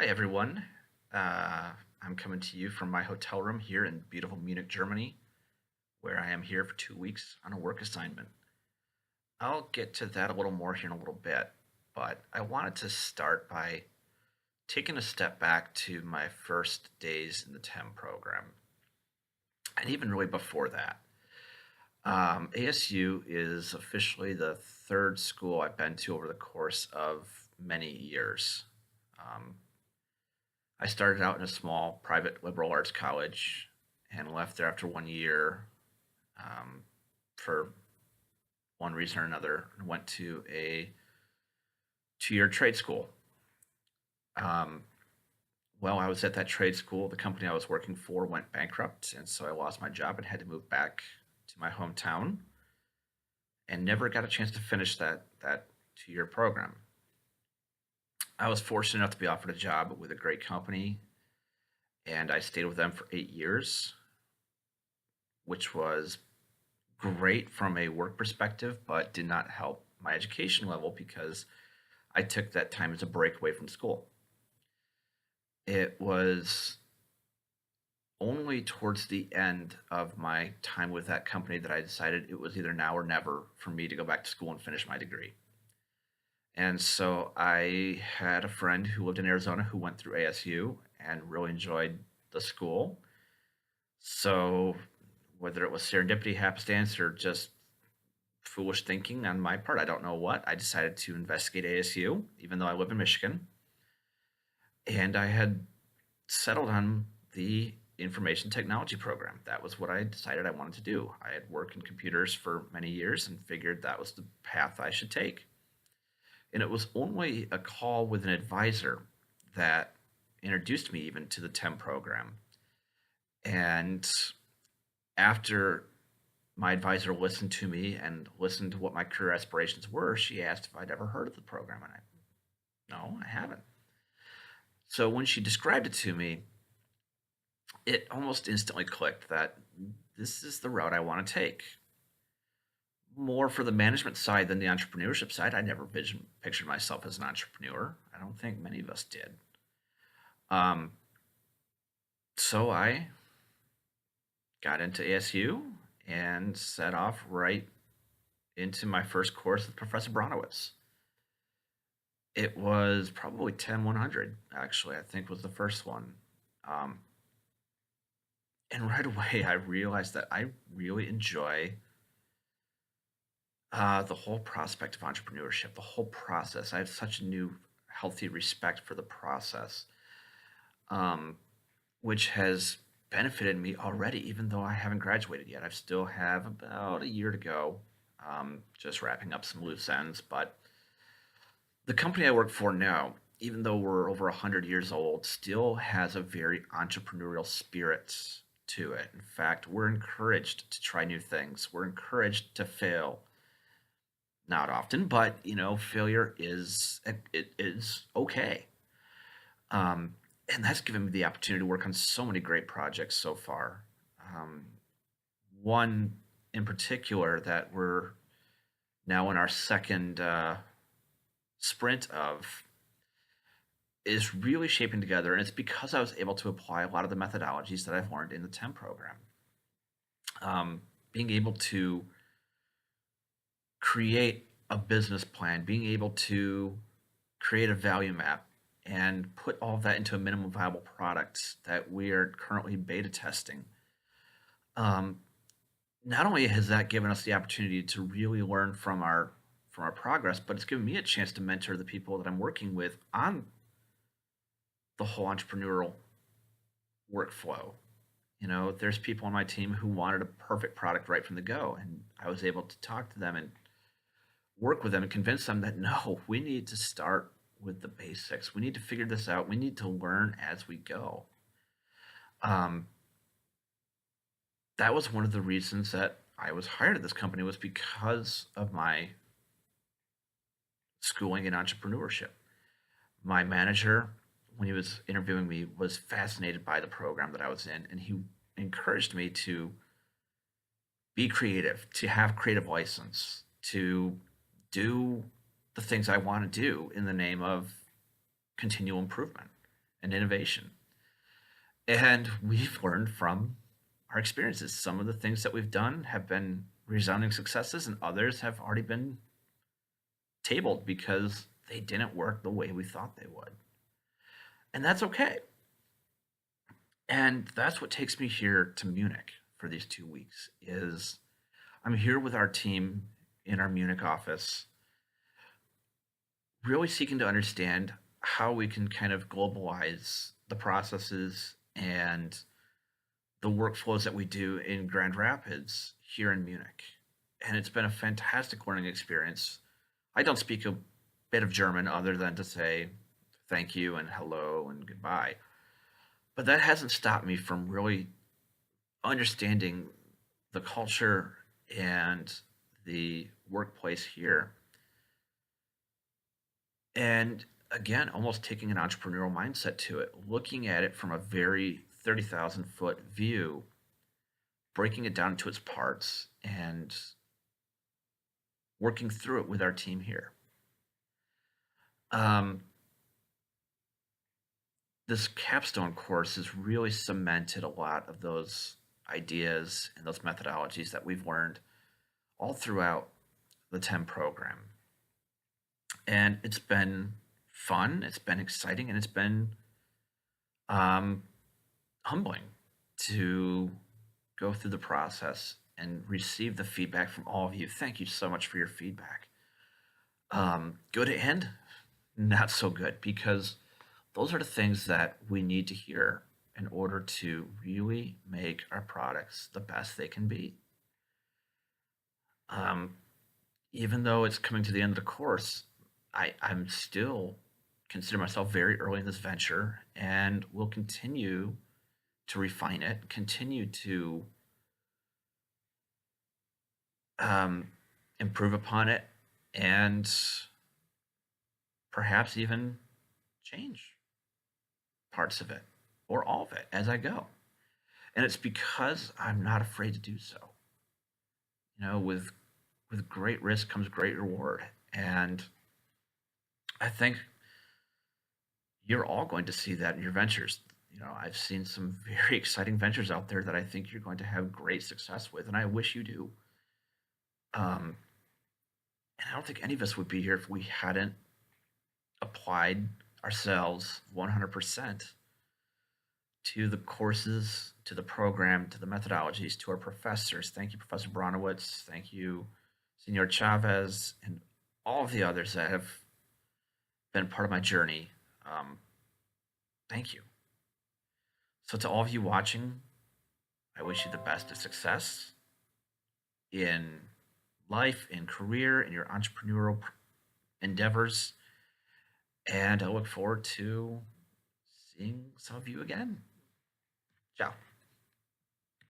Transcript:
Hi, everyone. I'm coming to you from my hotel room here in beautiful Munich, Germany, where I am here for 2 weeks on a work assignment. I'll get to that a little more here in a little bit, but I wanted to start by taking a step back to my first days in the TEM program, and even really before that. ASU is officially the third school I've been to over the course of many years. Um, I started out in a small private liberal arts college and left there after 1 year um, for one reason or another and went to a 2 year trade school. Um, while I was at that trade school, the company I was working for went bankrupt, and so I lost my job and had to move back to my hometown and never got a chance to finish that 2 year program. I was fortunate enough to be offered a job with a great company, and I stayed with them for 8 years, which was great from a work perspective, but did not help my education level because I took that time as a break away from school. It was only towards the end of my time with that company that I decided it was either now or never for me to go back to school and finish my degree. And so I had a friend who lived in Arizona who went through ASU and really enjoyed the school. So whether it was serendipity, happenstance, or just foolish thinking on my part, I don't know what, I decided to investigate ASU, even though I live in Michigan. And I had settled on the information technology program. That was what I decided I wanted to do. I had worked in computers for many years and figured that was the path I should take. And it was only a call with an advisor that introduced me even to the TEM program. And after my advisor listened to me and listened to what my career aspirations were, she asked if I'd ever heard of the program. And no, I haven't. So when she described it to me, it almost instantly clicked that this is the route I want to take. More for the management side than the entrepreneurship side. I never pictured myself as an entrepreneur. I don't think many of us did. Um, so I got into ASU and set off right into my first course with Professor Bronowitz. It was probably 10-100, actually, I think was the first one. Um, and right away, I realized that I really enjoy the whole prospect of entrepreneurship, the whole process. I have such a new, healthy respect for the process, um, which has benefited me already, even though I haven't graduated yet. I still have about a year to go, just wrapping up some loose ends. But the company I work for now, even though we're over 100 years old, still has a very entrepreneurial spirit to it. In fact, we're encouraged to try new things. We're encouraged to fail. Not often, but failure is okay. Um, and that's given me the opportunity to work on so many great projects so far. Um, One in particular that we're now in our second sprint of is really shaping together, and it's because I was able to apply a lot of the methodologies that I've learned in the TEM program. Being able to create a business plan, being able to create a value map, and put all of that into a minimum viable product that we are currently beta testing. Um, Not only has that given us the opportunity to really learn from our progress, but it's given me a chance to mentor the people that I'm working with on the whole entrepreneurial workflow. There's people on my team who wanted a perfect product right from the go, and I was able to talk to them and work with them and convince them that no, we need to start with the basics. We need to figure this out. We need to learn as we go. Um, that was one of the reasons that I was hired at this company was because of my schooling in entrepreneurship. My manager, when he was interviewing me, was fascinated by the program that I was in, and he encouraged me to be creative, to have creative license, to do the things I want to do in the name of continual improvement. and innovation. And we've learned from our experiences. Some of the things that we've done have been resounding successes, and others have already been tabled because they didn't work the way we thought they would. And that's okay. And that's what takes me here to Munich for these 2 weeks is I'm here with our team in our Munich office, really seeking to understand how we can kind of globalize the processes and the workflows that we do in Grand Rapids here in Munich. And it's been a fantastic learning experience. I don't speak a bit of German other than to say thank you and hello and goodbye. But that hasn't stopped me from really understanding the culture and the workplace here. And again, almost taking an entrepreneurial mindset to it, looking at it from a very 30,000-foot view, breaking it down to its parts and working through it with our team here. Um, this capstone course has really cemented a lot of those ideas and those methodologies that we've learned all throughout the TEM program. And it's been fun, it's been exciting, and it's been um, humbling to go through the process and receive the feedback from all of you. Thank you so much for your feedback. Good and not so good, because those are the things that we need to hear in order to really make our products the best they can be. Um, Even though it's coming to the end of the course, I'm still consider myself very early in this venture and will continue to refine it, continue to um, improve upon it, and perhaps even change parts of it or all of it as I go. And it's because I'm not afraid to do so. You know, with great risk comes great reward, and I think you're all going to see that in your ventures. You know, I've seen some very exciting ventures out there that I think you're going to have great success with, and I wish you do. Um, and I don't think any of us would be here if we hadn't applied ourselves 100% to the courses, to the program, to the methodologies, to our professors. Thank you, Professor Bronowitz. Thank you, Senor Chavez, and all of the others that have been part of my journey. Um, Thank you. So, to all of you watching, I wish you the best of success in life, in career, in your entrepreneurial endeavors. And I look forward to seeing some of you again. Ciao.